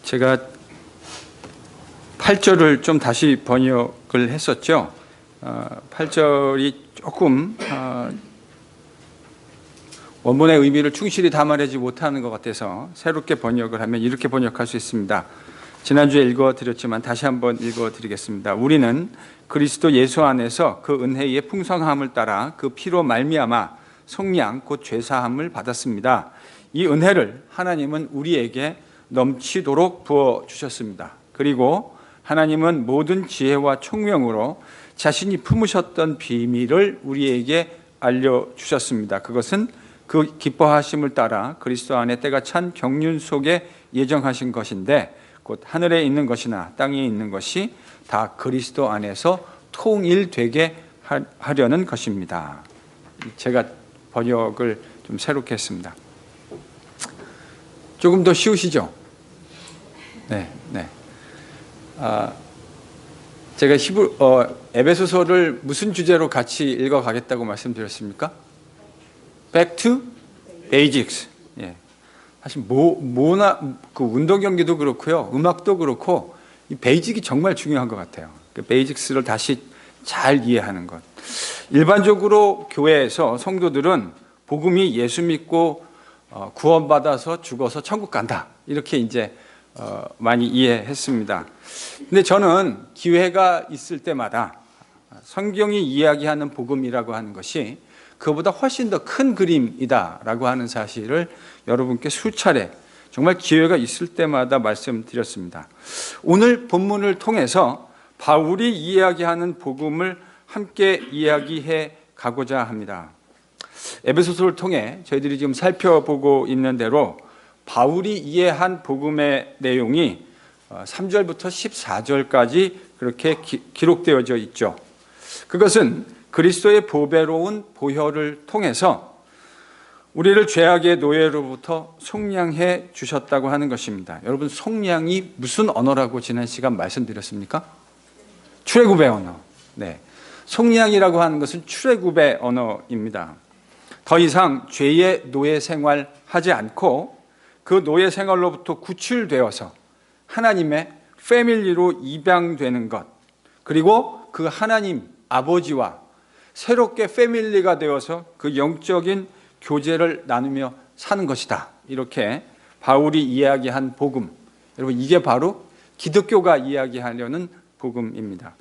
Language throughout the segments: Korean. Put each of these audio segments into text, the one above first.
제가 8절을 좀 다시 번역을 했었죠. 8절이 조금 원본의 의미를 충실히 담아내지 못하는 것 같아서 새롭게 번역을 하면 이렇게 번역할 수 있습니다. 지난주에 읽어드렸지만 다시 한번 읽어드리겠습니다. 우리는 그리스도 예수 안에서 그 은혜의 풍성함을 따라 그 피로 말미암아 속량 곧 죄사함을 받았습니다. 이 은혜를 하나님은 우리에게 넘치도록 부어주셨습니다. 그리고 하나님은 모든 지혜와 총명으로 자신이 품으셨던 비밀을 우리에게 알려주셨습니다. 그것은 그 기뻐하심을 따라 그리스도 안에 때가 찬 경륜 속에 예정하신 것인데 곧 하늘에 있는 것이나 땅에 있는 것이 다 그리스도 안에서 통일되게 하려는 것입니다. 제가 번역을 좀 새롭게 했습니다. 조금 더 쉬우시죠? 네. 제가 에베소서를 무슨 주제로 같이 읽어가겠다고 말씀드렸습니까? Back to Basics. 예. 사실 그 운동 경기도 그렇고요, 음악도 그렇고 이 베이직이 정말 중요한 것 같아요. 그 베이직스를 다시 잘 이해하는 것. 일반적으로 교회에서 성도들은 복음이 예수 믿고 구원받아서 죽어서 천국 간다, 이렇게 이제 많이 이해했습니다. 근데 저는 기회가 있을 때마다 성경이 이야기하는 복음이라고 하는 것이 그보다 훨씬 더 큰 그림이다라고 하는 사실을 여러분께 수차례 정말 기회가 있을 때마다 말씀드렸습니다. 오늘 본문을 통해서 바울이 이야기하는 복음을 함께 이야기해 가고자 합니다. 에베소서를 통해 저희들이 지금 살펴보고 있는 대로 바울이 이해한 복음의 내용이 3절부터 14절까지 그렇게 기록되어져 있죠. 그것은 그리스도의 보배로운 보혈을 통해서 우리를 죄악의 노예로부터 속량해 주셨다고 하는 것입니다. 여러분, 속량이 무슨 언어라고 지난 시간 말씀드렸습니까? 출애굽의 언어. 네. 속량이라고 하는 것은 출애굽의 언어입니다. 더 이상 죄의 노예 생활하지 않고 그 노예 생활로부터 구출되어서 하나님의 패밀리로 입양되는 것, 그리고 그 하나님 아버지와 새롭게 패밀리가 되어서 그 영적인 교제를 나누며 사는 것이다, 이렇게 바울이 이야기한 복음, 여러분, 이게 바로 기독교가 이야기하려는 복음입니다.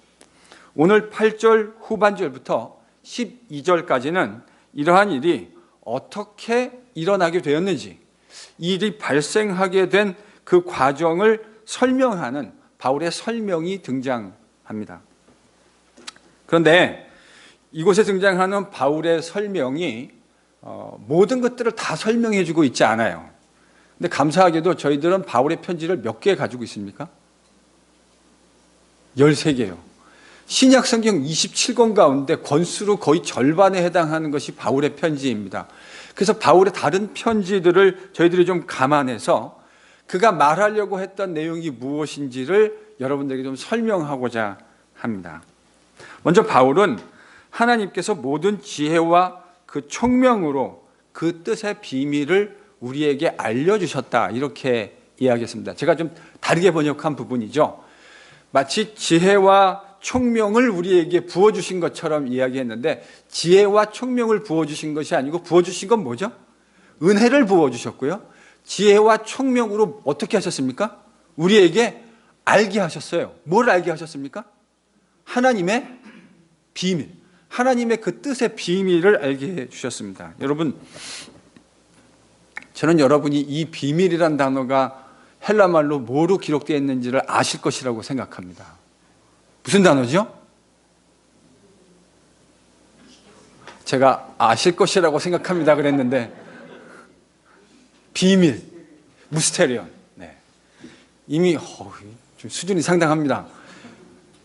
오늘 8절 후반절부터 12절까지는 이러한 일이 어떻게 일어나게 되었는지, 이 일이 발생하게 된 그 과정을 설명하는 바울의 설명이 등장합니다. 그런데 이곳에 등장하는 바울의 설명이 모든 것들을 다 설명해 주고 있지 않아요. 근데 감사하게도 저희들은 바울의 편지를 몇 개 가지고 있습니까? 13개요. 신약 성경 27권 가운데 권수로 거의 절반에 해당하는 것이 바울의 편지입니다. 그래서 바울의 다른 편지들을 저희들이 좀 감안해서 그가 말하려고 했던 내용이 무엇인지를 여러분들에게 좀 설명하고자 합니다. 먼저 바울은 하나님께서 모든 지혜와 그 총명으로 그 뜻의 비밀을 우리에게 알려주셨다, 이렇게 이야기했습니다. 제가 좀 다르게 번역한 부분이죠. 마치 지혜와 총명을 우리에게 부어주신 것처럼 이야기했는데, 지혜와 총명을 부어주신 것이 아니고 부어주신 건 뭐죠? 은혜를 부어주셨고요, 지혜와 총명으로 어떻게 하셨습니까? 우리에게 알게 하셨어요. 뭘 알게 하셨습니까? 하나님의 비밀, 하나님의 그 뜻의 비밀을 알게 해주셨습니다. 여러분, 저는 여러분이 이 비밀이란 단어가 헬라말로 뭐로 기록되어 있는지를 아실 것이라고 생각합니다. 무슨 단어죠? 제가 아실 것이라고 생각합니다 그랬는데, 비밀, 무스테리온. 네. 이미 좀 수준이 상당합니다.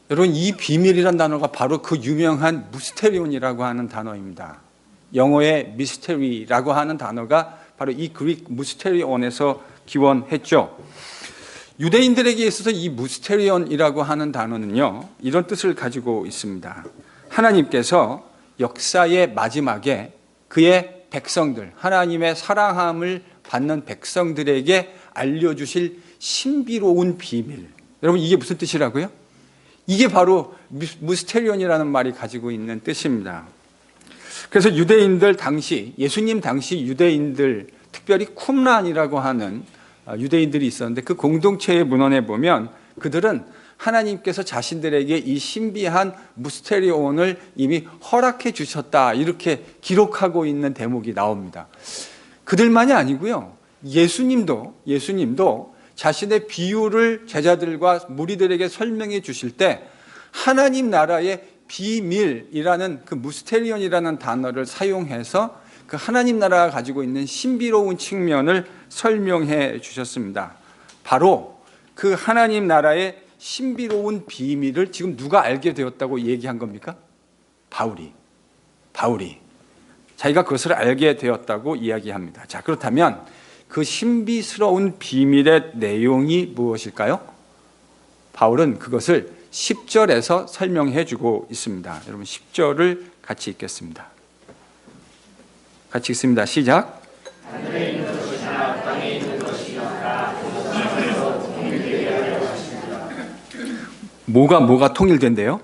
여러분, 이 비밀이란 단어가 바로 그 유명한 무스테리온이라고 하는 단어입니다. 영어의 미스테리라고 하는 단어가 바로 이 그릭 무스테리온에서 기원했죠. 유대인들에게 있어서 이 무스테리온이라고 하는 단어는요, 이런 뜻을 가지고 있습니다. 하나님께서 역사의 마지막에 그의 백성들, 하나님의 사랑함을 받는 백성들에게 알려주실 신비로운 비밀. 여러분 이게 무슨 뜻이라고요? 이게 바로 무스테리온이라는 말이 가지고 있는 뜻입니다. 그래서 유대인들 당시, 예수님 당시 유대인들, 특별히 쿰란이라고 하는 유대인들이 있었는데 그 공동체의 문헌에 보면 그들은 하나님께서 자신들에게 이 신비한 무스테리온을 이미 허락해 주셨다, 이렇게 기록하고 있는 대목이 나옵니다. 그들만이 아니고요, 예수님도 자신의 비유를 제자들과 무리들에게 설명해 주실 때 하나님 나라의 비밀이라는 그 무스테리온이라는 단어를 사용해서 그 하나님 나라가 가지고 있는 신비로운 측면을 설명해 주셨습니다. 바로 그 하나님 나라의 신비로운 비밀을 지금 누가 알게 되었다고 얘기한 겁니까? 바울이 자기가 그것을 알게 되었다고 이야기합니다. 자, 그렇다면 그 신비스러운 비밀의 내용이 무엇일까요? 바울은 그것을 10절에서 설명해 주고 있습니다. 여러분 10절을 같이 읽겠습니다. 같이 읽습니다. 시작. 하늘에 있는 것이나 땅에 있는 것이나 뭐가 통일된대요?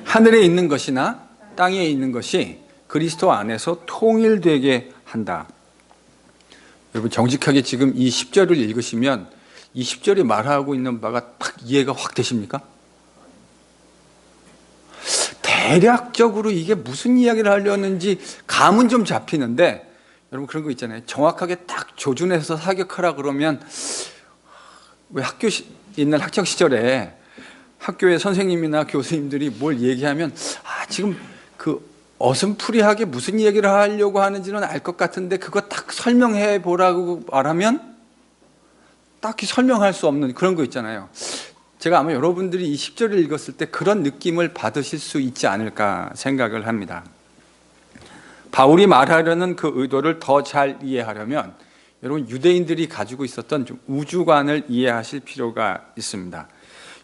하늘에 있는 것이나 땅에 있는 것이 그리스도 안에서 통일되게 한다. 여러분 정직하게 지금 이 10절을 읽으시면 이 10절이 말하고 있는 바가 딱 이해가 확 되십니까? 대략적으로 이게 무슨 이야기를 하려는지 감은 좀 잡히는데, 여러분 그런 거 있잖아요. 정확하게 딱 조준해서 사격하라 그러면, 왜 학교 있는 학창 시절에 학교의 선생님이나 교수님들이 뭘 얘기하면 지금 그 어슴푸리하게 무슨 얘기를 하려고 하는지는 알 것 같은데 그거 딱 설명해 보라고 말하면 딱히 설명할 수 없는 그런 거 있잖아요. 제가 아마 여러분들이 이 10절을 읽었을 때 그런 느낌을 받으실 수 있지 않을까 생각을 합니다. 바울이 말하려는 그 의도를 더 잘 이해하려면 여러분 유대인들이 가지고 있었던 좀 우주관을 이해하실 필요가 있습니다.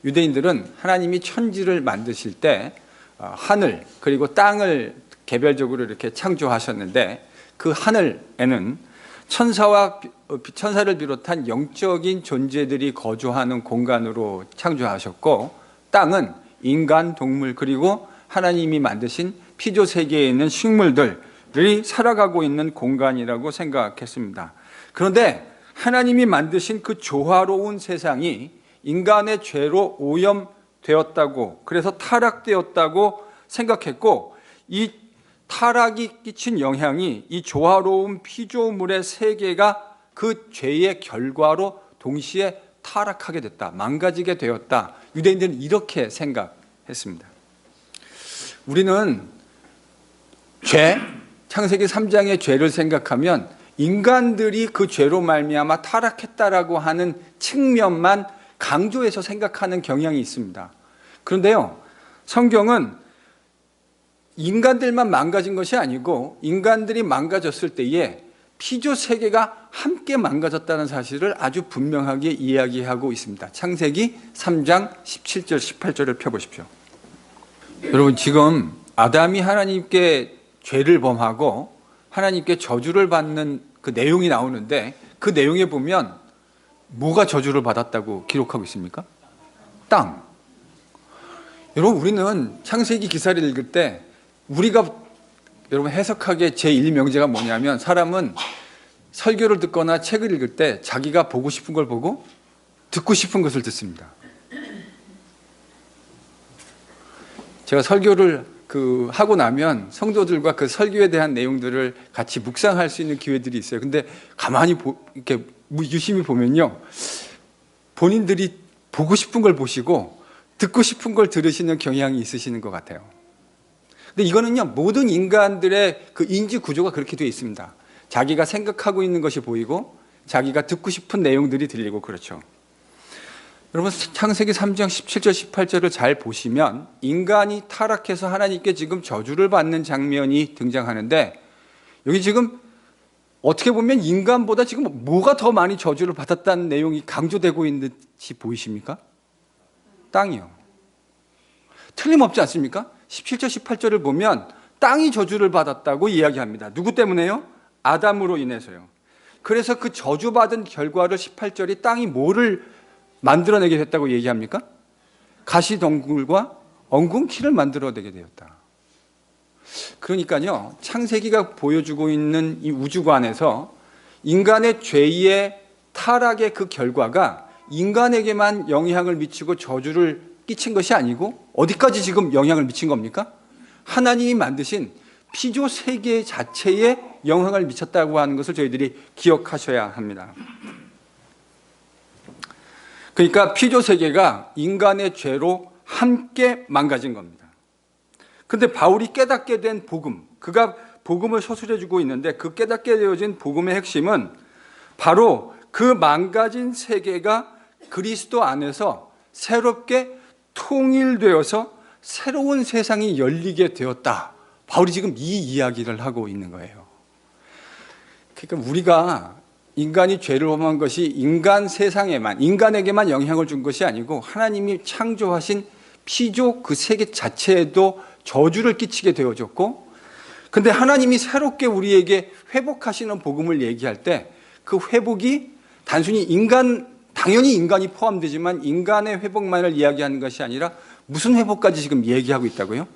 유대인들은 하나님이 천지를 만드실 때 하늘 그리고 땅을 개별적으로 이렇게 창조하셨는데 그 하늘에는 천사를 비롯한 영적인 존재들이 거주하는 공간으로 창조하셨고, 땅은 인간, 동물 그리고 하나님이 만드신 피조 세계에 있는 식물들이 살아가고 있는 공간이라고 생각했습니다. 그런데 하나님이 만드신 그 조화로운 세상이 인간의 죄로 오염되었다고, 그래서 타락되었다고 생각했고, 이 타락이 끼친 영향이 이 조화로운 피조물의 세계가 그 죄의 결과로 동시에 타락하게 됐다, 망가지게 되었다. 유대인들은 이렇게 생각했습니다. 우리는 창세기 3장의 죄를 생각하면 인간들이 그 죄로 말미암아 타락했다라고 하는 측면만 강조해서 생각하는 경향이 있습니다. 그런데요, 성경은 인간들만 망가진 것이 아니고 인간들이 망가졌을 때에 피조 세계가 함께 망가졌다는 사실을 아주 분명하게 이야기하고 있습니다. 창세기 3장 17절 18절을 펴보십시오. 여러분 지금 아담이 하나님께 죄를 범하고 하나님께 저주를 받는 그 내용이 나오는데, 그 내용에 보면 뭐가 저주를 받았다고 기록하고 있습니까? 땅. 여러분 우리는 창세기 기사를 읽을 때 우리가 여러분 해석하기에 제1명제가 뭐냐면, 사람은 설교를 듣거나 책을 읽을 때 자기가 보고 싶은 걸 보고 듣고 싶은 것을 듣습니다. 제가 설교를 하고 나면 성도들과 그 설교에 대한 내용들을 같이 묵상할 수 있는 기회들이 있어요. 근데 가만히 이렇게 유심히 보면요, 본인들이 보고 싶은 걸 보시고 듣고 싶은 걸 들으시는 경향이 있으시는 것 같아요. 근데 이거는요, 모든 인간들의 그 인지 구조가 그렇게 되어 있습니다. 자기가 생각하고 있는 것이 보이고 자기가 듣고 싶은 내용들이 들리고 그렇죠. 여러분 창세기 3장 17절 18절을 잘 보시면 인간이 타락해서 하나님께 지금 저주를 받는 장면이 등장하는데, 여기 지금 어떻게 보면 인간보다 지금 뭐가 더 많이 저주를 받았다는 내용이 강조되고 있는지 보이십니까? 땅이요. 틀림없지 않습니까? 17절 18절을 보면 땅이 저주를 받았다고 이야기합니다. 누구 때문에요? 아담으로 인해서요. 그래서 그 저주받은 결과를 18절이 땅이 뭐를 만들어내게 됐다고 얘기합니까? 가시덩굴과 엉겅퀴를 만들어내게 되었다. 그러니까요, 창세기가 보여주고 있는 이 우주관에서 인간의 죄의 타락의 그 결과가 인간에게만 영향을 미치고 저주를 끼친 것이 아니고 어디까지 지금 영향을 미친 겁니까? 하나님이 만드신 피조 세계 자체에 영향을 미쳤다고 하는 것을 저희들이 기억하셔야 합니다. 그러니까 피조 세계가 인간의 죄로 함께 망가진 겁니다. 근데 바울이 깨닫게 된 복음, 그가 복음을 서술해 주고 있는데 그 깨닫게 되어진 복음의 핵심은 바로 그 망가진 세계가 그리스도 안에서 새롭게 통일되어서 새로운 세상이 열리게 되었다. 바울이 지금 이 이야기를 하고 있는 거예요. 그러니까 우리가 인간이 죄를 범한 것이 인간 세상에만, 인간에게만 영향을 준 것이 아니고 하나님이 창조하신 피조 그 세계 자체에도 저주를 끼치게 되어졌고, 근데 하나님이 새롭게 우리에게 회복하시는 복음을 얘기할 때 그 회복이 단순히 당연히 인간이 포함되지만 인간의 회복만을 이야기하는 것이 아니라 무슨 회복까지 지금 얘기하고 있다고요?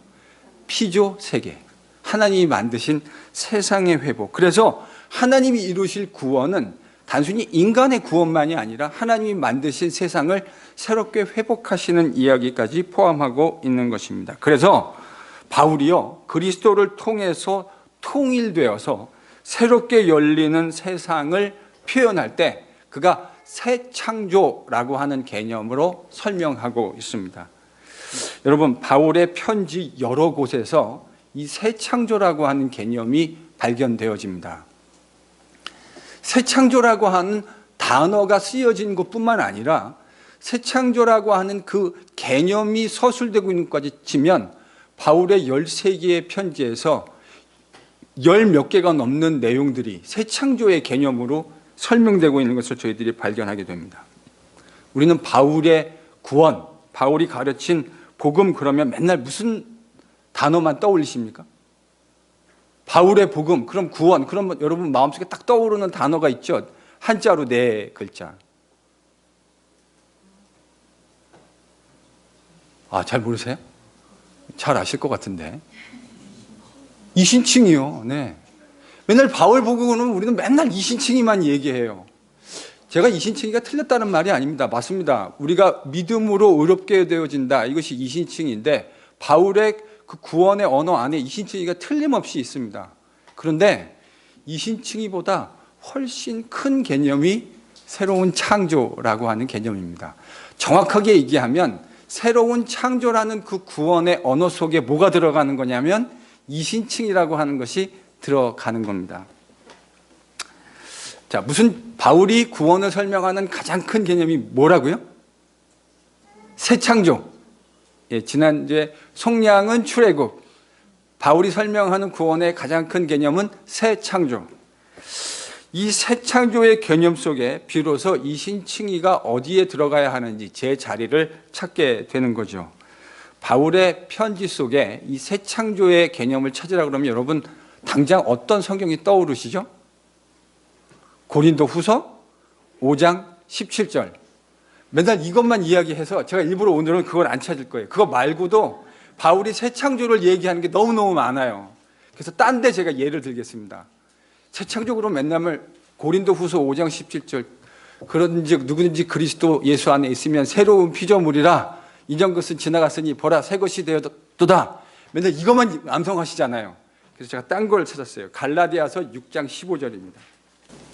피조 세계, 하나님이 만드신 세상의 회복. 그래서 하나님이 이루실 구원은 단순히 인간의 구원만이 아니라 하나님이 만드신 세상을 새롭게 회복하시는 이야기까지 포함하고 있는 것입니다. 그래서 바울이요, 그리스도를 통해서 통일되어서 새롭게 열리는 세상을 표현할 때 그가 새 창조라고 하는 개념으로 설명하고 있습니다. 여러분, 바울의 편지 여러 곳에서 이 새 창조라고 하는 개념이 발견되어집니다. 새 창조라고 하는 단어가 쓰여진 것뿐만 아니라 새 창조라고 하는 그 개념이 서술되고 있는 것까지 치면 바울의 13개의 편지에서 10몇 개가 넘는 내용들이 새 창조의 개념으로 설명되고 있는 것을 저희들이 발견하게 됩니다. 우리는 바울의 구원, 바울이 가르친 복음 그러면 맨날 무슨 단어만 떠올리십니까? 바울의 복음, 그럼 구원, 그럼 여러분 마음속에 딱 떠오르는 단어가 있죠. 한자로 4글자. 잘 모르세요? 잘 아실 것 같은데. 이신칭이요. 네. 맨날 바울 복음은 우리는 맨날 이신칭이만 얘기해요. 제가 이신칭이가 틀렸다는 말이 아닙니다. 맞습니다. 우리가 믿음으로 의롭게 되어진다. 이것이 이신칭인데 바울의 그 구원의 언어 안에 이신칭이가 틀림없이 있습니다. 그런데 이신칭이보다 훨씬 큰 개념이 새로운 창조라고 하는 개념입니다. 정확하게 얘기하면 새로운 창조라는 그 구원의 언어 속에 뭐가 들어가는 거냐면 이신칭이라고 하는 것이 들어가는 겁니다. 자, 무슨 바울이 구원을 설명하는 가장 큰 개념이 뭐라고요? 새 창조. 지난주에 속량은 출애굽. 바울이 설명하는 구원의 가장 큰 개념은 새 창조. 이 새 창조의 개념 속에 비로소 이신칭이가 어디에 들어가야 하는지 제 자리를 찾게 되는 거죠. 바울의 편지 속에 이 새 창조의 개념을 찾으라 그러면 여러분 당장 어떤 성경이 떠오르시죠? 고린도 후서 5장 17절. 맨날 이것만 이야기해서 제가 일부러 오늘은 그걸 안 찾을 거예요. 그거 말고도 바울이 새 창조를 얘기하는 게 너무너무 많아요. 그래서 딴 데 제가 예를 들겠습니다. 새 창조로 맨날 고린도 후서 5장 17절. 그런즉 누구든지 그리스도 예수 안에 있으면 새로운 피조물이라 이전 것은 지나갔으니 보라 새 것이 되었도다. 맨날 이것만 암송하시잖아요. 그래서 제가 딴 걸 찾았어요. 갈라디아서 6장 15절입니다.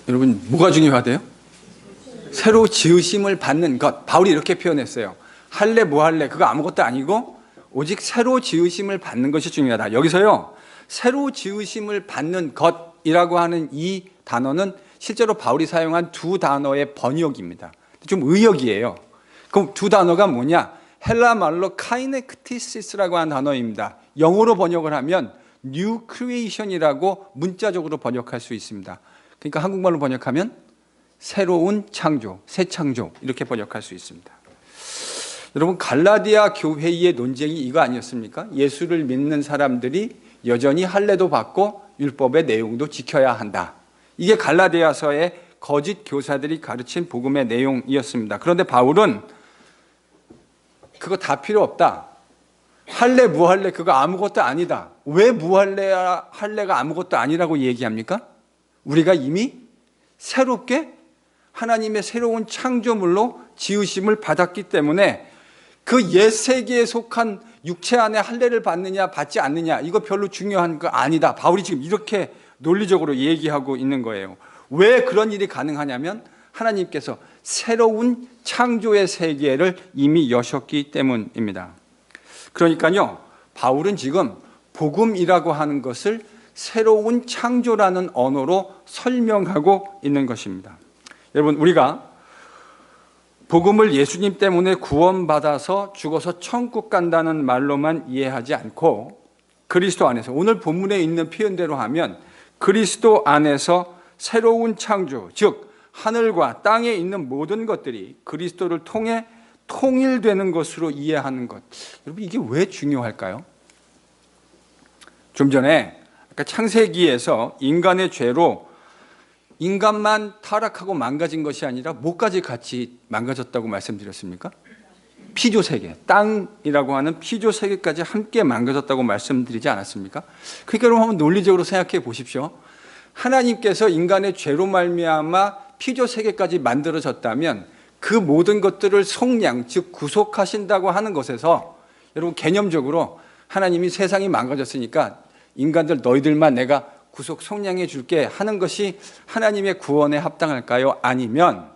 여러분 뭐가 중요하대요? 새로 지으심을 받는 것. 바울이 이렇게 표현했어요. 할래 뭐 할래 그거 아무것도 아니고 오직 새로 지으심을 받는 것이 중요하다. 여기서요. 새로 지으심을 받는 것이라고 하는 이 단어는 실제로 바울이 사용한 두 단어의 번역입니다. 좀 의역이에요. 그럼 두 단어가 뭐냐? 헬라 말로 카이네크티시스라고 하는 단어입니다. 영어로 번역을 하면 New Creation이라고 문자적으로 번역할 수 있습니다. 그러니까 한국말로 번역하면 새로운 창조, 새 창조 이렇게 번역할 수 있습니다. 여러분 갈라디아 교회의 논쟁이 이거 아니었습니까? 예수를 믿는 사람들이 여전히 할례도 받고 율법의 내용도 지켜야 한다. 이게 갈라디아서의 거짓 교사들이 가르친 복음의 내용이었습니다. 그런데 바울은 그거 다 필요 없다. 할례 무할례 그거 아무것도 아니다. 왜 무할례야 할례가 아무것도 아니라고 얘기합니까? 우리가 이미 새롭게 하나님의 새로운 창조물로 지으심을 받았기 때문에 그 옛 세계에 속한 육체 안에 할례를 받느냐 받지 않느냐 이거 별로 중요한 거 아니다. 바울이 지금 이렇게 논리적으로 얘기하고 있는 거예요. 왜 그런 일이 가능하냐면 하나님께서 새로운 창조의 세계를 이미 여셨기 때문입니다. 그러니까요, 바울은 지금 복음이라고 하는 것을 새로운 창조라는 언어로 설명하고 있는 것입니다. 여러분, 우리가 복음을 예수님 때문에 구원받아서 죽어서 천국 간다는 말로만 이해하지 않고 그리스도 안에서, 오늘 본문에 있는 표현대로 하면 그리스도 안에서 새로운 창조, 즉 하늘과 땅에 있는 모든 것들이 그리스도를 통해 통일되는 것으로 이해하는 것. 여러분, 이게 왜 중요할까요? 좀 전에 아까 창세기에서 인간의 죄로 인간만 타락하고 망가진 것이 아니라 뭐까지 같이 망가졌다고 말씀드렸습니까? 피조세계, 땅이라고 하는 피조세계까지 함께 망가졌다고 말씀드리지 않았습니까? 그러니까 여러분 한번 논리적으로 생각해 보십시오. 하나님께서 인간의 죄로 말미암아 피조세계까지 만들어졌다면 그 모든 것들을 속량, 즉 구속하신다고 하는 것에서 여러분 개념적으로 하나님이 세상이 망가졌으니까 인간들 너희들만 내가 구속 속량해 줄게 하는 것이 하나님의 구원에 합당할까요? 아니면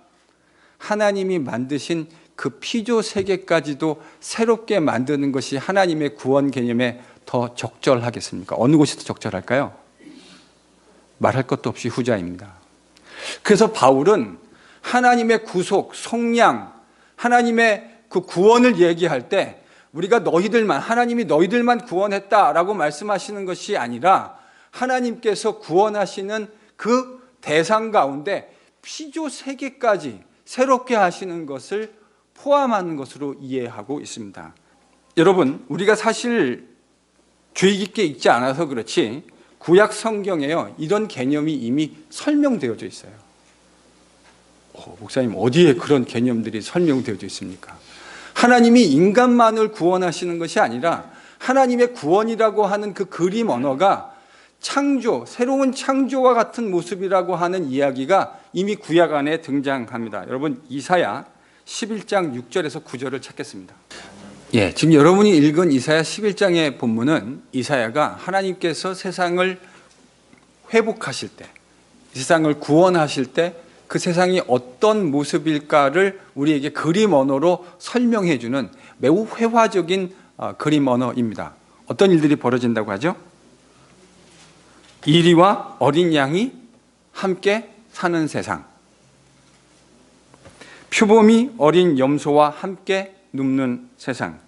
하나님이 만드신 그 피조 세계까지도 새롭게 만드는 것이 하나님의 구원 개념에 더 적절하겠습니까? 어느 곳이 더 적절할까요? 말할 것도 없이 후자입니다. 그래서 바울은 하나님의 구속, 속량, 하나님의 그 구원을 얘기할 때 우리가 너희들만, 하나님이 너희들만 구원했다라고 말씀하시는 것이 아니라 하나님께서 구원하시는 그 대상 가운데 피조 세계까지 새롭게 하시는 것을 포함하는 것으로 이해하고 있습니다. 여러분, 우리가 사실 주의 깊게 읽지 않아서 그렇지 구약 성경에요, 이런 개념이 이미 설명되어져 있어요. 목사님, 어디에 그런 개념들이 설명되어져 있습니까? 하나님이 인간만을 구원하시는 것이 아니라 하나님의 구원이라고 하는 그 그림 언어가 창조, 새로운 창조와 같은 모습이라고 하는 이야기가 이미 구약 안에 등장합니다. 여러분, 이사야 11장 6절에서 9절을 찾겠습니다. 지금 여러분이 읽은 이사야 11장의 본문은 이사야가 하나님께서 세상을 회복하실 때, 세상을 구원하실 때 그 세상이 어떤 모습일까를 우리에게 그림 언어로 설명해 주는 매우 회화적인 그림 언어입니다. 어떤 일들이 벌어진다고 하죠? 이리와 어린 양이 함께 사는 세상, 표범이 어린 염소와 함께 눕는 세상,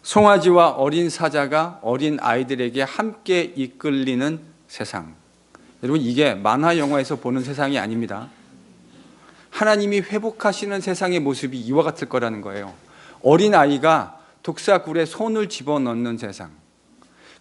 송아지와 어린 사자가 어린 아이들에게 함께 이끌리는 세상. 여러분, 이게 만화 영화에서 보는 세상이 아닙니다. 하나님이 회복하시는 세상의 모습이 이와 같을 거라는 거예요. 어린 아이가 독사굴에 손을 집어넣는 세상.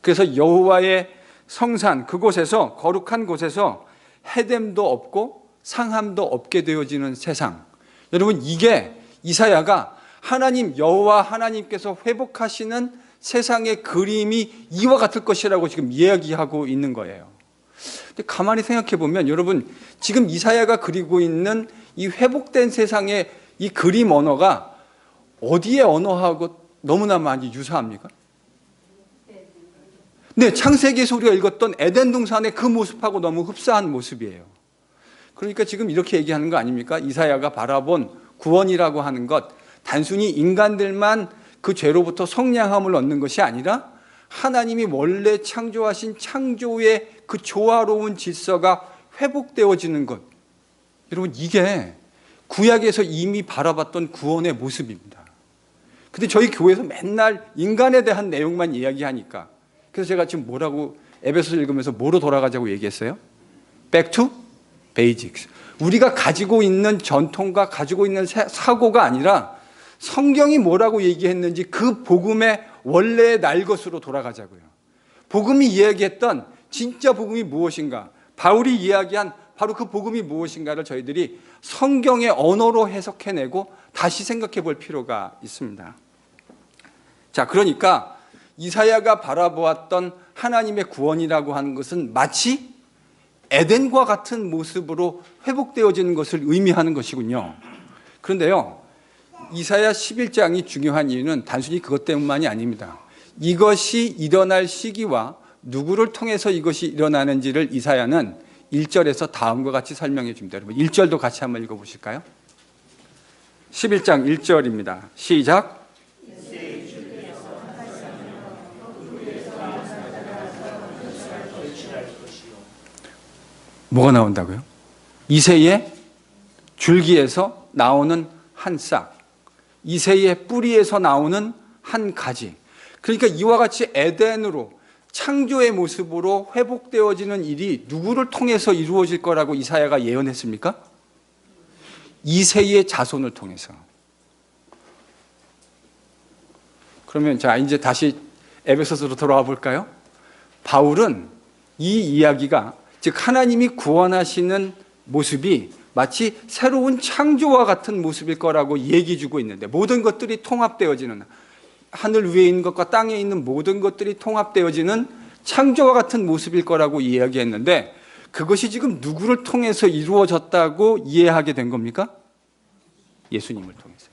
그래서 여호와의 성산, 그곳에서, 거룩한 곳에서 해됨도 없고 상함도 없게 되어지는 세상. 여러분, 이게 이사야가 하나님, 여호와 하나님께서 회복하시는 세상의 그림이 이와 같을 것이라고 지금 이야기하고 있는 거예요. 근데 가만히 생각해 보면 여러분, 지금 이사야가 그리고 있는 이 회복된 세상의 이 그림 언어가 어디의 언어하고 너무나 많이 유사합니까? 네, 창세기에서 우리가 읽었던 에덴 동산의 그 모습하고 너무 흡사한 모습이에요. 그러니까 지금 이렇게 얘기하는 거 아닙니까? 이사야가 바라본 구원이라고 하는 것, 단순히 인간들만 그 죄로부터 성량함을 얻는 것이 아니라 하나님이 원래 창조하신 창조의 그 조화로운 질서가 회복되어지는 것. 여러분, 이게 구약에서 이미 바라봤던 구원의 모습입니다. 근데 저희 교회에서 맨날 인간에 대한 내용만 이야기하니까, 그래서 제가 지금 뭐라고 에베소서 읽으면서 뭐로 돌아가자고 얘기했어요? Back to basics. 우리가 가지고 있는 전통과 가지고 있는 사고가 아니라 성경이 뭐라고 얘기했는지 그 복음의 원래의 날 것으로 돌아가자고요. 복음이 이야기했던 진짜 복음이 무엇인가? 바울이 이야기한 바로 그 복음이 무엇인가를 저희들이 성경의 언어로 해석해내고 다시 생각해 볼 필요가 있습니다. 자, 그러니까 이사야가 바라보았던 하나님의 구원이라고 하는 것은 마치 에덴과 같은 모습으로 회복되어지는 것을 의미하는 것이군요. 그런데요, 이사야 11장이 중요한 이유는 단순히 그것 때문만이 아닙니다. 이것이 일어날 시기와 누구를 통해서 이것이 일어나는지를 이사야는 1절에서 다음과 같이 설명해 줍니다. 여러분 1절도 같이 한번 읽어보실까요? 11장 1절입니다. 시작. 뭐가 나온다고요? 이새의 줄기에서 나오는 한 싹, 이새의 뿌리에서 나오는 한 가지. 그러니까 이와 같이 에덴으로 창조의 모습으로 회복되어지는 일이 누구를 통해서 이루어질 거라고 이사야가 예언했습니까? 이새의 자손을 통해서. 그러면 자, 이제 다시 에베소서로 돌아와 볼까요? 바울은 이 이야기가, 즉 하나님이 구원하시는 모습이 마치 새로운 창조와 같은 모습일 거라고 얘기 주고 있는데, 모든 것들이 통합되어지는, 하늘 위에 있는 것과 땅에 있는 모든 것들이 통합되어지는 창조와 같은 모습일 거라고 이야기했는데, 그것이 지금 누구를 통해서 이루어졌다고 이해하게 된 겁니까? 예수님을 통해서요.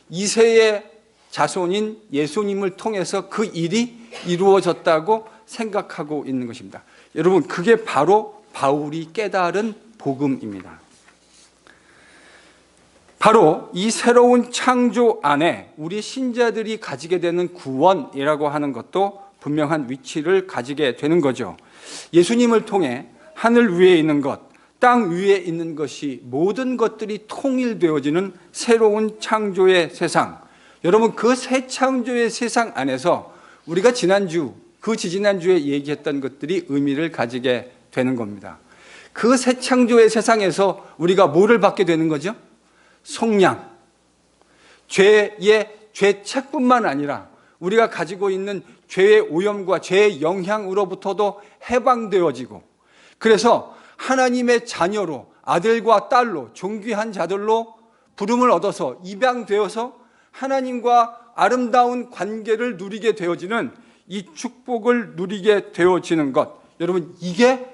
이새의 자손인 예수님을 통해서 그 일이 이루어졌다고 생각하고 있는 것입니다. 여러분, 그게 바로 바울이 깨달은 복음입니다. 바로 이 새로운 창조 안에 우리 신자들이 가지게 되는 구원이라고 하는 것도 분명한 위치를 가지게 되는 거죠. 예수님을 통해 하늘 위에 있는 것, 땅 위에 있는 것이, 모든 것들이 통일되어지는 새로운 창조의 세상. 여러분, 그 새 창조의 세상 안에서 우리가 지난주, 그 지지난주에 얘기했던 것들이 의미를 가지게 되는 겁니다. 그 새 창조의 세상에서 우리가 뭐를 받게 되는 거죠? 속량. 죄의 죄책뿐만 아니라 우리가 가지고 있는 죄의 오염과 죄의 영향으로부터도 해방되어지고, 그래서 하나님의 자녀로, 아들과 딸로, 존귀한 자들로 부름을 얻어서 입양되어서 하나님과 아름다운 관계를 누리게 되어지는, 이 축복을 누리게 되어지는 것. 여러분, 이게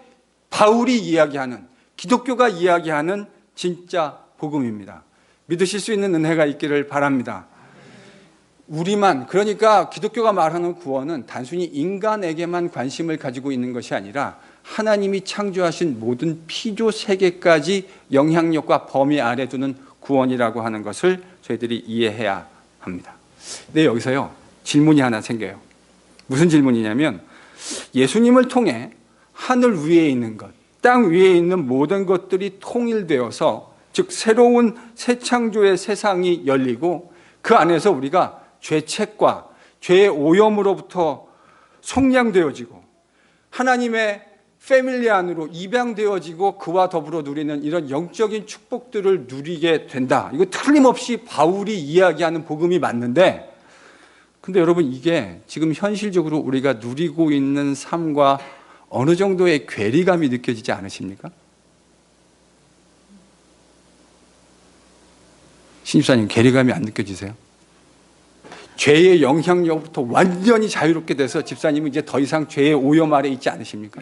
바울이 이야기하는, 기독교가 이야기하는 진짜 복음입니다. 믿으실 수 있는 은혜가 있기를 바랍니다. 우리만, 그러니까 기독교가 말하는 구원은 단순히 인간에게만 관심을 가지고 있는 것이 아니라 하나님이 창조하신 모든 피조 세계까지 영향력과 범위 아래 두는 구원이라고 하는 것을 저희들이 이해해야 합니다. 근데 여기서요, 질문이 하나 생겨요. 무슨 질문이냐면, 예수님을 통해 하늘 위에 있는 것, 땅 위에 있는 모든 것들이 통일되어서, 즉 새로운 새 창조의 세상이 열리고, 그 안에서 우리가 죄책과 죄의 오염으로부터 속량되어지고 하나님의 패밀리 안으로 입양되어지고 그와 더불어 누리는 이런 영적인 축복들을 누리게 된다. 이거 틀림없이 바울이 이야기하는 복음이 맞는데, 근데 여러분, 이게 지금 현실적으로 우리가 누리고 있는 삶과 어느 정도의 괴리감이 느껴지지 않으십니까? 신집사님, 괴리감이 안 느껴지세요? 죄의 영향력부터 완전히 자유롭게 돼서 집사님은 이제 더 이상 죄의 오염 아래 있지 않으십니까?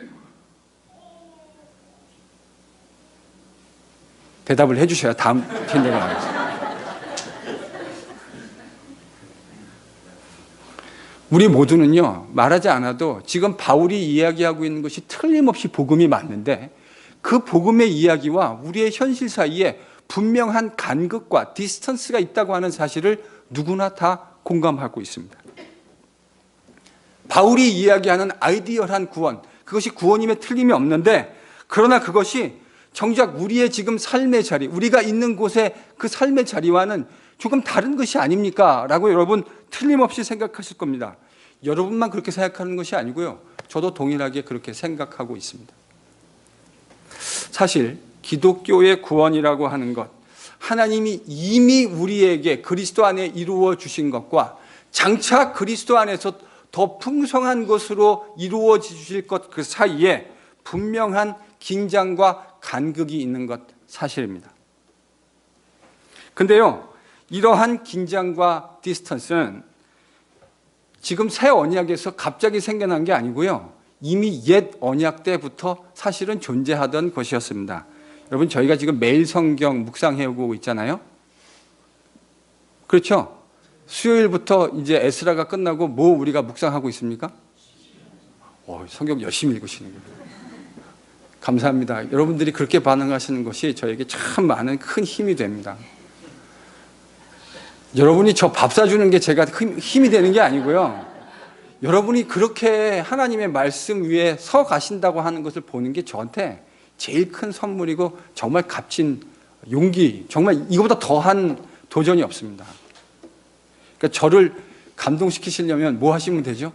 대답을 해주셔야 다음 편제가 나가겠습니다. 우리 모두는요, 말하지 않아도 지금 바울이 이야기하고 있는 것이 틀림없이 복음이 맞는데, 그 복음의 이야기와 우리의 현실 사이에 분명한 간극과 디스턴스가 있다고 하는 사실을 누구나 다 공감하고 있습니다. 바울이 이야기하는 아이디얼한 구원, 그것이 구원임에 틀림이 없는데, 그러나 그것이 정작 우리의 지금 삶의 자리, 우리가 있는 곳의 그 삶의 자리와는 조금 다른 것이 아닙니까? 라고 여러분 틀림없이 생각하실 겁니다. 여러분만 그렇게 생각하는 것이 아니고요, 저도 동일하게 그렇게 생각하고 있습니다. 사실 기독교의 구원이라고 하는 것, 하나님이 이미 우리에게 그리스도 안에 이루어 주신 것과 장차 그리스도 안에서 더 풍성한 것으로 이루어지실 것 그 사이에 분명한 긴장과 간극이 있는 것 사실입니다. 근데요, 이러한 긴장과 디스턴스는 지금 새 언약에서 갑자기 생겨난 게 아니고요, 이미 옛 언약 때부터 사실은 존재하던 것이었습니다. 여러분, 저희가 지금 매일 성경 묵상해오고 있잖아요. 그렇죠? 수요일부터 이제 에스라가 끝나고 뭐 우리가 묵상하고 있습니까? 성경 열심히 읽으시는 거예요. 감사합니다. 여러분들이 그렇게 반응하시는 것이 저에게 참 많은 큰 힘이 됩니다. 여러분이 저 밥 사주는 게 제가 힘이 되는 게 아니고요, 여러분이 그렇게 하나님의 말씀 위에 서 가신다고 하는 것을 보는 게 저한테 제일 큰 선물이고 정말 값진 용기, 정말 이거보다 더한 도전이 없습니다. 그러니까 저를 감동시키시려면 뭐 하시면 되죠?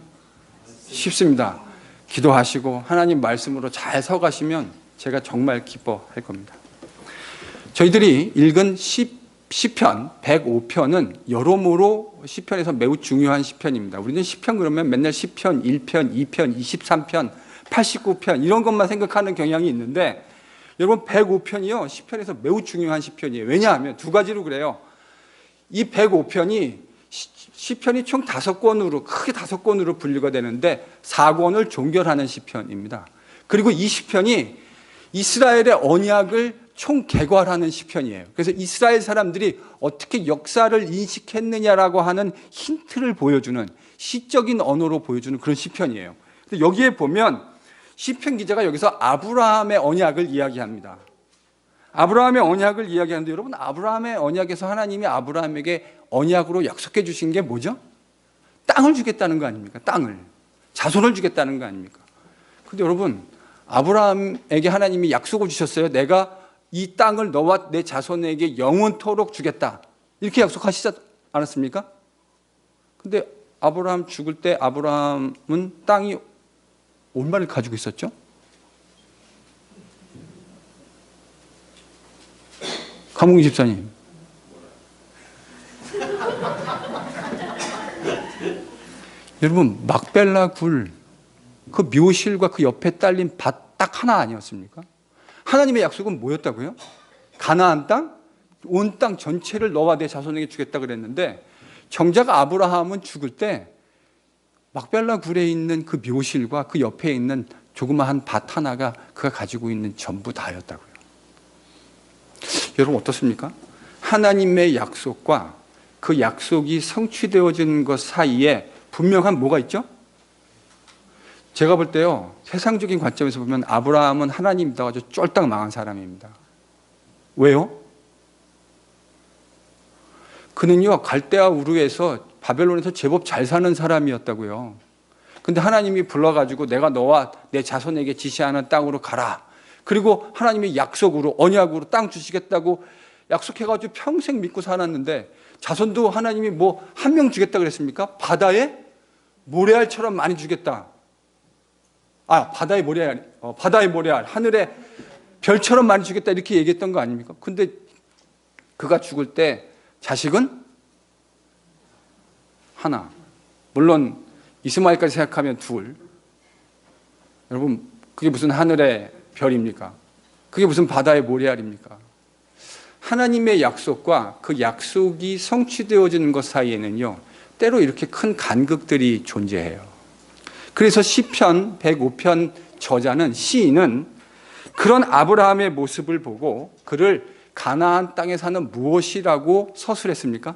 쉽습니다. 기도하시고 하나님 말씀으로 잘 서 가시면 제가 정말 기뻐할 겁니다. 저희들이 읽은 시편 105편은 여러모로 시편에서 매우 중요한 시편입니다. 우리는 시편 그러면 맨날 시편 1편, 2편, 23편, 89편 이런 것만 생각하는 경향이 있는데, 여러분 105편이요 시편에서 매우 중요한 시편이에요. 왜냐하면 두 가지로 그래요. 이 105편이 시편이 총 5권으로, 크게 5권으로 분류가 되는데 4권을 종결하는 시편입니다. 그리고 이 시편이 이스라엘의 언약을 총 개괄하는 시편이에요. 그래서 이스라엘 사람들이 어떻게 역사를 인식했느냐라고 하는 힌트를 보여주는, 시적인 언어로 보여주는 그런 시편이에요. 근데 여기에 보면 시편 기자가 여기서 아브라함의 언약을 이야기합니다. 아브라함의 언약을 이야기하는데, 여러분 아브라함의 언약에서 하나님이 아브라함에게 언약으로 약속해 주신 게 뭐죠? 땅을 주겠다는 거 아닙니까? 땅을, 자손을 주겠다는 거 아닙니까? 근데 여러분, 아브라함에게 하나님이 약속을 주셨어요. 내가 이 땅을 너와 내 자손에게 영원토록 주겠다, 이렇게 약속하시지 않았습니까? 근데 아브라함 죽을 때 아브라함은 땅이 얼마를 가지고 있었죠? 가몽 집사님, 여러분 막벨라 굴, 그 묘실과 그 옆에 딸린 밭 딱 하나 아니었습니까? 하나님의 약속은 뭐였다고요? 가나안 땅? 온 땅 전체를 너와 내 자손에게 주겠다 그랬는데, 정작 아브라함은 죽을 때 막벨라 굴에 있는 그 묘실과 그 옆에 있는 조그마한 밭 하나가 그가 가지고 있는 전부 다였다고요. 여러분 어떻습니까? 하나님의 약속과 그 약속이 성취되어지는 것 사이에 분명한 뭐가 있죠? 제가 볼 때요, 세상적인 관점에서 보면 아브라함은 하나님 믿어가지고 쫄딱 망한 사람입니다. 왜요? 그는요 갈대아 우르에서 바벨론에서 제법 잘 사는 사람이었다고요. 근데 하나님이 불러가지고 내가 너와 내 자손에게 지시하는 땅으로 가라, 그리고 하나님이 약속으로, 언약으로 땅 주시겠다고 약속해가지고 평생 믿고 살았는데, 자손도 하나님이 뭐 한 명 주겠다 그랬습니까? 바다에 모래알처럼 많이 주겠다. 바다의 모래알, 하늘에 별처럼 많이 주겠다, 이렇게 얘기했던 거 아닙니까? 근데 그가 죽을 때 자식은 하나, 물론 이스마엘까지 생각하면 둘. 여러분 그게 무슨 하늘의 별입니까? 그게 무슨 바다의 모래알입니까? 하나님의 약속과 그 약속이 성취되어지는 것 사이에는요, 때로 이렇게 큰 간극들이 존재해요. 그래서 시편 105편 저자는, 시인은 그런 아브라함의 모습을 보고 그를 가나안 땅에 사는 무엇이라고 서술했습니까?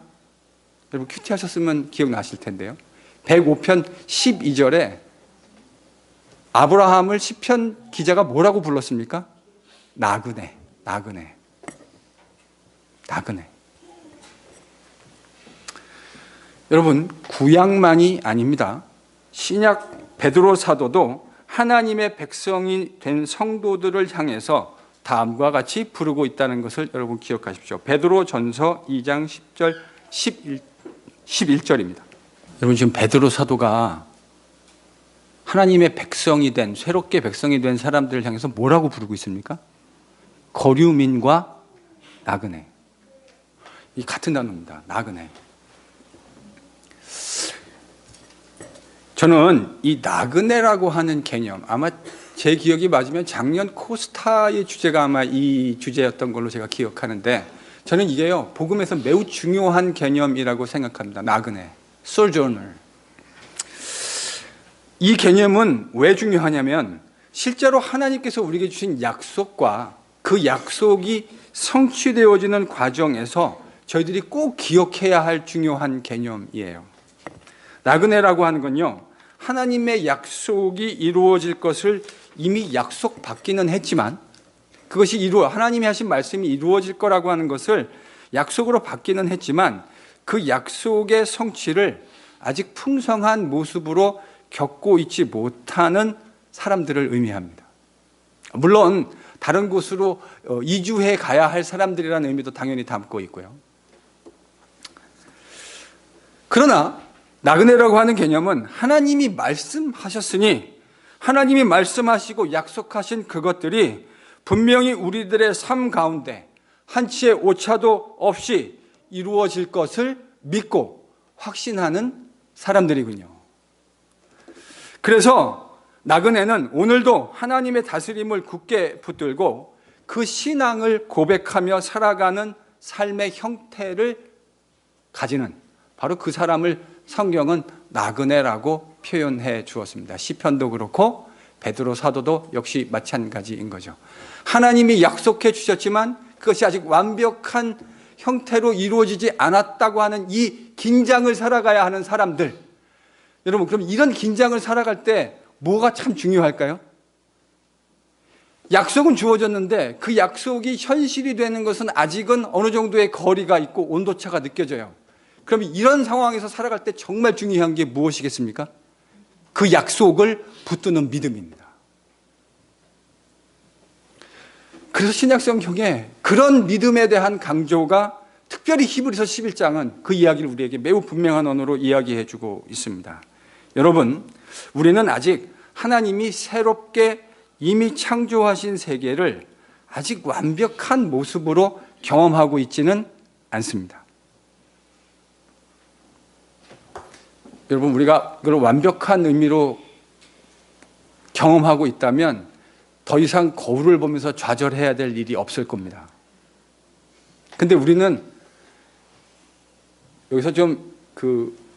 여러분 큐티 하셨으면 기억나실 텐데요. 105편 12절에 아브라함을 시편 기자가 뭐라고 불렀습니까? 나그네. 여러분 구약만이 아닙니다. 신약 베드로 사도도 하나님의 백성이 된 성도들을 향해서 다음과 같이 부르고 있다는 것을 여러분 기억하십시오. 베드로 전서 2장 10절 11절입니다. 여러분 지금 베드로 사도가 하나님의 백성이 된, 새롭게 백성이 된 사람들을 향해서 뭐라고 부르고 있습니까? 거류민과 나그네. 이 같은 단어입니다. 나그네. 저는 이 나그네라고 하는 개념, 아마 제 기억이 맞으면 작년 코스타의 주제가 아마 이 주제였던 걸로 제가 기억하는데, 저는 이게요, 복음에서 매우 중요한 개념이라고 생각합니다. 나그네, sojourner. 이 개념은 왜 중요하냐면, 실제로 하나님께서 우리에게 주신 약속과 그 약속이 성취되어지는 과정에서 저희들이 꼭 기억해야 할 중요한 개념이에요. 나그네라고 하는 건요, 하나님의 약속이 이루어질 것을 이미 약속받기는 했지만, 그것이 하나님이 하신 말씀이 이루어질 거라고 하는 것을 약속으로 받기는 했지만, 그 약속의 성취를 아직 풍성한 모습으로 겪고 있지 못하는 사람들을 의미합니다. 물론 다른 곳으로 이주해 가야 할 사람들이라는 의미도 당연히 담고 있고요. 그러나 나그네라고 하는 개념은 하나님이 말씀하셨으니, 하나님이 말씀하시고 약속하신 그것들이 분명히 우리들의 삶 가운데 한치의 오차도 없이 이루어질 것을 믿고 확신하는 사람들이군요. 그래서 나그네는 오늘도 하나님의 다스림을 굳게 붙들고 그 신앙을 고백하며 살아가는 삶의 형태를 가지는, 바로 그 사람을 성경은 나그네라고 표현해 주었습니다. 시편도 그렇고 베드로 사도도 역시 마찬가지인 거죠. 하나님이 약속해 주셨지만 그것이 아직 완벽한 형태로 이루어지지 않았다고 하는 이 긴장을 살아가야 하는 사람들. 여러분, 그럼 이런 긴장을 살아갈 때 뭐가 참 중요할까요? 약속은 주어졌는데 그 약속이 현실이 되는 것은 아직은 어느 정도의 거리가 있고 온도차가 느껴져요. 그럼 이런 상황에서 살아갈 때 정말 중요한 게 무엇이겠습니까? 그 약속을 붙드는 믿음입니다. 그래서 신약성경에 그런 믿음에 대한 강조가, 특별히 히브리서 11장은 그 이야기를 우리에게 매우 분명한 언어로 이야기해 주고 있습니다. 여러분, 우리는 아직 하나님이 새롭게 이미 창조하신 세계를 아직 완벽한 모습으로 경험하고 있지는 않습니다. 여러분, 우리가 그걸 완벽한 의미로 경험하고 있다면 더 이상 거울을 보면서 좌절해야 될 일이 없을 겁니다. 근데 우리는 여기서 좀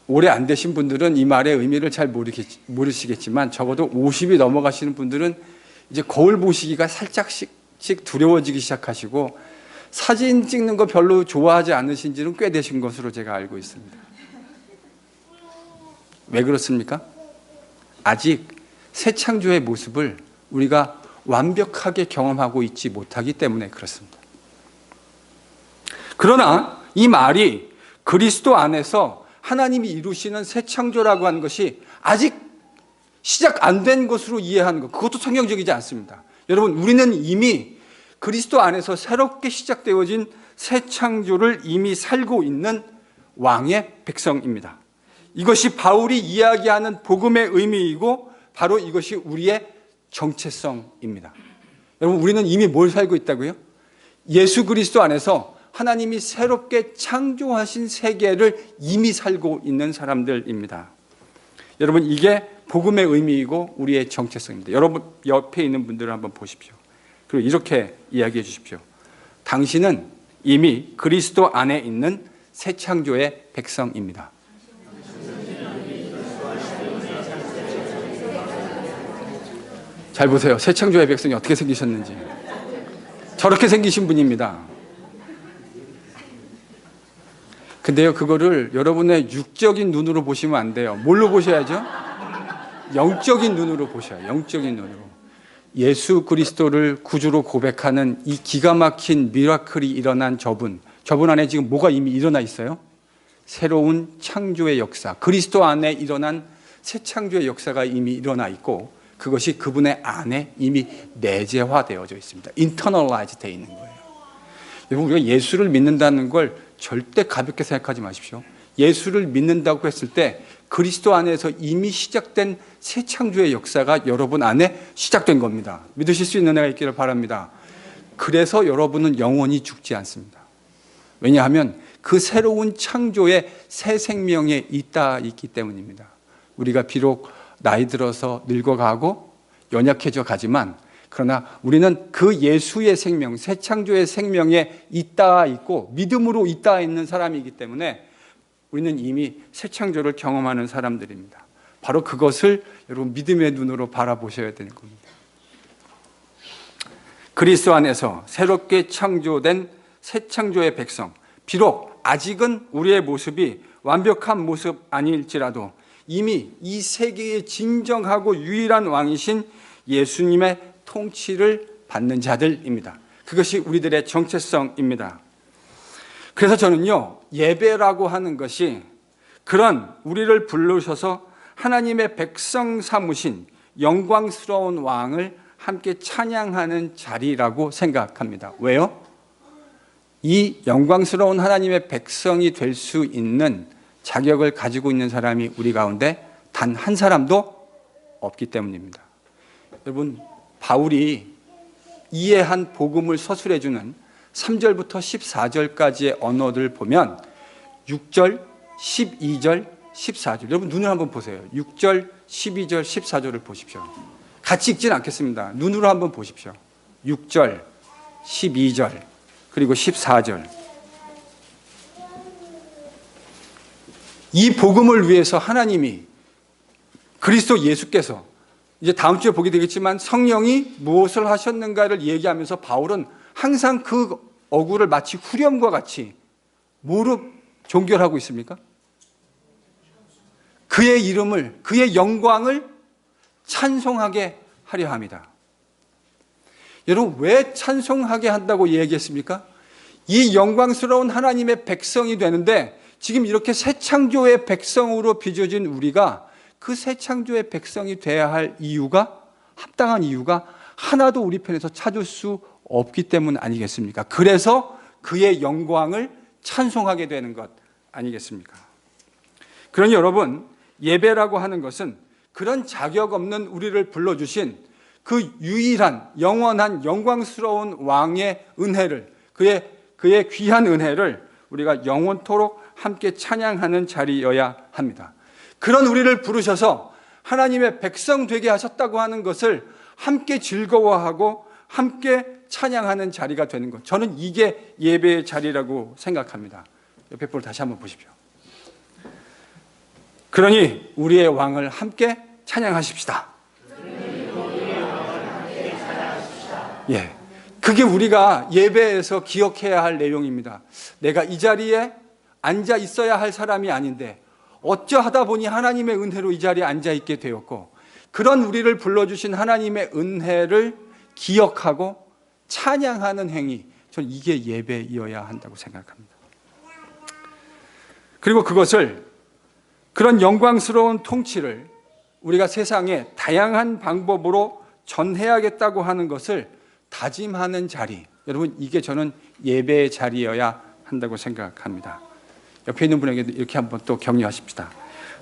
오래 안 되신 분들은 이 말의 의미를 잘 모르시겠지만, 적어도 50이 넘어가시는 분들은 이제 거울 보시기가 살짝씩 두려워지기 시작하시고 사진 찍는 거 별로 좋아하지 않으신 지는 꽤 되신 것으로 제가 알고 있습니다. 왜 그렇습니까? 아직 새 창조의 모습을 우리가 완벽하게 경험하고 있지 못하기 때문에 그렇습니다. 그러나 이 말이 그리스도 안에서 하나님이 이루시는 새 창조라고 하는 것이 아직 시작 안 된 것으로 이해하는 것, 그것도 성경적이지 않습니다. 여러분, 우리는 이미 그리스도 안에서 새롭게 시작되어진 새 창조를 이미 살고 있는 왕의 백성입니다. 이것이 바울이 이야기하는 복음의 의미이고 바로 이것이 우리의 정체성입니다. 여러분, 우리는 이미 뭘 살고 있다고요? 예수 그리스도 안에서 하나님이 새롭게 창조하신 세계를 이미 살고 있는 사람들입니다. 여러분, 이게 복음의 의미이고 우리의 정체성입니다. 여러분 옆에 있는 분들을 한번 보십시오. 그리고 이렇게 이야기해 주십시오. 당신은 이미 그리스도 안에 있는 새 창조의 백성입니다. 잘 보세요. 새 창조의 백성이 어떻게 생기셨는지. 저렇게 생기신 분입니다. 근데요, 그거를 여러분의 육적인 눈으로 보시면 안 돼요. 뭘로 보셔야죠? 영적인 눈으로 보셔요. 영적인 눈으로. 예수 그리스도를 구주로 고백하는 이 기가 막힌 미라클이 일어난 저분 안에 지금 뭐가 이미 일어나 있어요? 새로운 창조의 역사, 그리스도 안에 일어난 새 창조의 역사가 이미 일어나 있고, 그것이 그분의 안에 이미 내재화되어져 있습니다. internalize 되어 있는 거예요. 여러분, 우리가 예수를 믿는다는 걸 절대 가볍게 생각하지 마십시오. 예수를 믿는다고 했을 때 그리스도 안에서 이미 시작된 새 창조의 역사가 여러분 안에 시작된 겁니다. 믿으실 수 있는 애가 있기를 바랍니다. 그래서 여러분은 영원히 죽지 않습니다. 왜냐하면 그 새로운 창조의 새 생명에 있기 때문입니다. 우리가 비록 나이 들어서 늙어가고 연약해져 가지만 그러나 우리는 그 예수의 생명, 새 창조의 생명에 있다 있고 믿음으로 있다 있는 사람이기 때문에 우리는 이미 새 창조를 경험하는 사람들입니다. 바로 그것을 여러분 믿음의 눈으로 바라보셔야 되는 겁니다. 그리스도 안에서 새롭게 창조된 새 창조의 백성, 비록 아직은 우리의 모습이 완벽한 모습 아닐지라도 이미 이 세계의 진정하고 유일한 왕이신 예수님의 통치를 받는 자들입니다. 그것이 우리들의 정체성입니다. 그래서 저는요, 예배라고 하는 것이 그런 우리를 부르셔서 하나님의 백성 삼으신 영광스러운 왕을 함께 찬양하는 자리라고 생각합니다. 왜요? 이 영광스러운 하나님의 백성이 될 수 있는 자격을 가지고 있는 사람이 우리 가운데 단 한 사람도 없기 때문입니다. 여러분, 바울이 이해한 복음을 서술해주는 3절부터 14절까지의 언어를 보면 6절, 12절, 14절. 여러분 눈을 한번 보세요. 6절, 12절, 14절을 보십시오. 같이 읽진 않겠습니다. 눈으로 한번 보십시오. 6절, 12절, 그리고 14절. 이 복음을 위해서 하나님이 그리스도 예수께서 이제 다음 주에 보게 되겠지만 성령이 무엇을 하셨는가를 얘기하면서 바울은 항상 그 어구를 마치 후렴과 같이 뭐로 종결하고 있습니까? 그의 이름을, 그의 영광을 찬송하게 하려 합니다. 여러분, 왜 찬송하게 한다고 얘기했습니까? 이 영광스러운 하나님의 백성이 되는데 지금 이렇게 새 창조의 백성으로 빚어진 우리가 그 새 창조의 백성이 돼야 할 이유가, 합당한 이유가 하나도 우리 편에서 찾을 수 없기 때문 아니겠습니까? 그래서 그의 영광을 찬송하게 되는 것 아니겠습니까? 그러니 여러분, 예배라고 하는 것은 그런 자격 없는 우리를 불러주신 그 유일한 영원한 영광스러운 왕의 은혜를, 그의 귀한 은혜를 우리가 영원토록 함께 찬양하는 자리여야 합니다. 그런 우리를 부르셔서 하나님의 백성 되게 하셨다고 하는 것을 함께 즐거워하고 함께 찬양하는 자리가 되는 것, 저는 이게 예배의 자리라고 생각합니다. 옆에 볼 다시 한번 보십시오. 그러니 우리의 왕을 함께 찬양하십시다. 예, 그게 우리가 예배에서 기억해야 할 내용입니다. 내가 이 자리에 앉아 있어야 할 사람이 아닌데 어쩌하다 보니 하나님의 은혜로 이 자리에 앉아 있게 되었고, 그런 우리를 불러주신 하나님의 은혜를 기억하고 찬양하는 행위, 저는 이게 예배이어야 한다고 생각합니다. 그리고 그것을, 그런 영광스러운 통치를 우리가 세상에 다양한 방법으로 전해야겠다고 하는 것을 다짐하는 자리, 여러분 이게 저는 예배의 자리여야 한다고 생각합니다. 옆에 있는 분에게도 이렇게 한번 또 격려하십시다.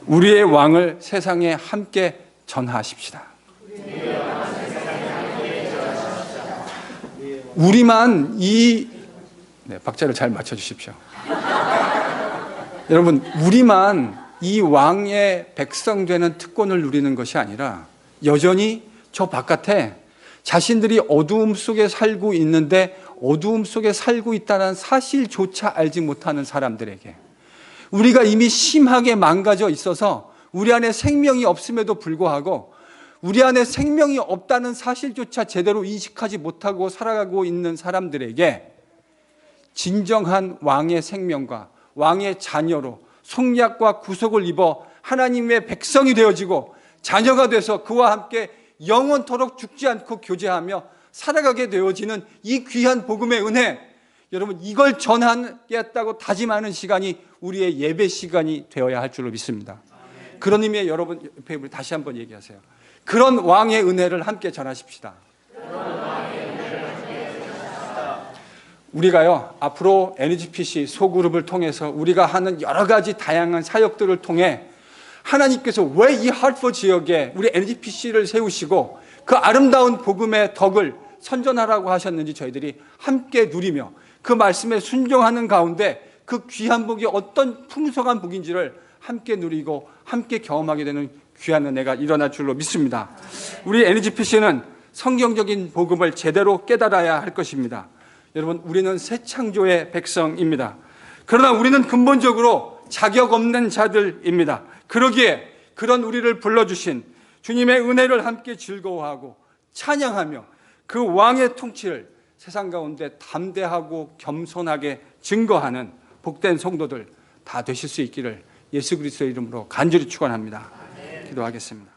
우리의 왕을 세상에 함께 전하십시다. 우리만 박자를 잘 맞춰주십시오. 여러분, 우리만 이 왕의 백성 되는 특권을 누리는 것이 아니라 여전히 저 바깥에 자신들이 어두움 속에 살고 있는데 어두움 속에 살고 있다는 사실조차 알지 못하는 사람들에게, 우리가 이미 심하게 망가져 있어서 우리 안에 생명이 없음에도 불구하고 우리 안에 생명이 없다는 사실조차 제대로 인식하지 못하고 살아가고 있는 사람들에게 진정한 왕의 생명과 왕의 자녀로 속량과 구속을 입어 하나님의 백성이 되어지고 자녀가 돼서 그와 함께 영원토록 죽지 않고 교제하며 살아가게 되어지는 이 귀한 복음의 은혜, 여러분 이걸 전하겠다고 다짐하는 시간이 우리의 예배 시간이 되어야 할 줄로 믿습니다. 그런 의미에 여러분 옆에 우리 다시 한번 얘기하세요. 그런 왕의 은혜를 함께 전하십시다. 우리가요, 앞으로 NGPC 소그룹을 통해서 우리가 하는 여러 가지 다양한 사역들을 통해 하나님께서 왜 이 하트포 지역에 우리 NGPC를 세우시고 그 아름다운 복음의 덕을 선전하라고 하셨는지 저희들이 함께 누리며 그 말씀에 순종하는 가운데 그 귀한 복이 어떤 풍성한 복인지를 함께 누리고 함께 경험하게 되는 귀한 은혜가 일어날 줄로 믿습니다. 우리 NGPC는 성경적인 복음을 제대로 깨달아야 할 것입니다. 여러분, 우리는 새 창조의 백성입니다. 그러나 우리는 근본적으로 자격 없는 자들입니다. 그러기에 그런 우리를 불러주신 주님의 은혜를 함께 즐거워하고 찬양하며 그 왕의 통치를 세상 가운데 담대하고 겸손하게 증거하는 복된 성도들 다 되실 수 있기를 예수 그리스도의 이름으로 간절히 축원합니다. 기도하겠습니다.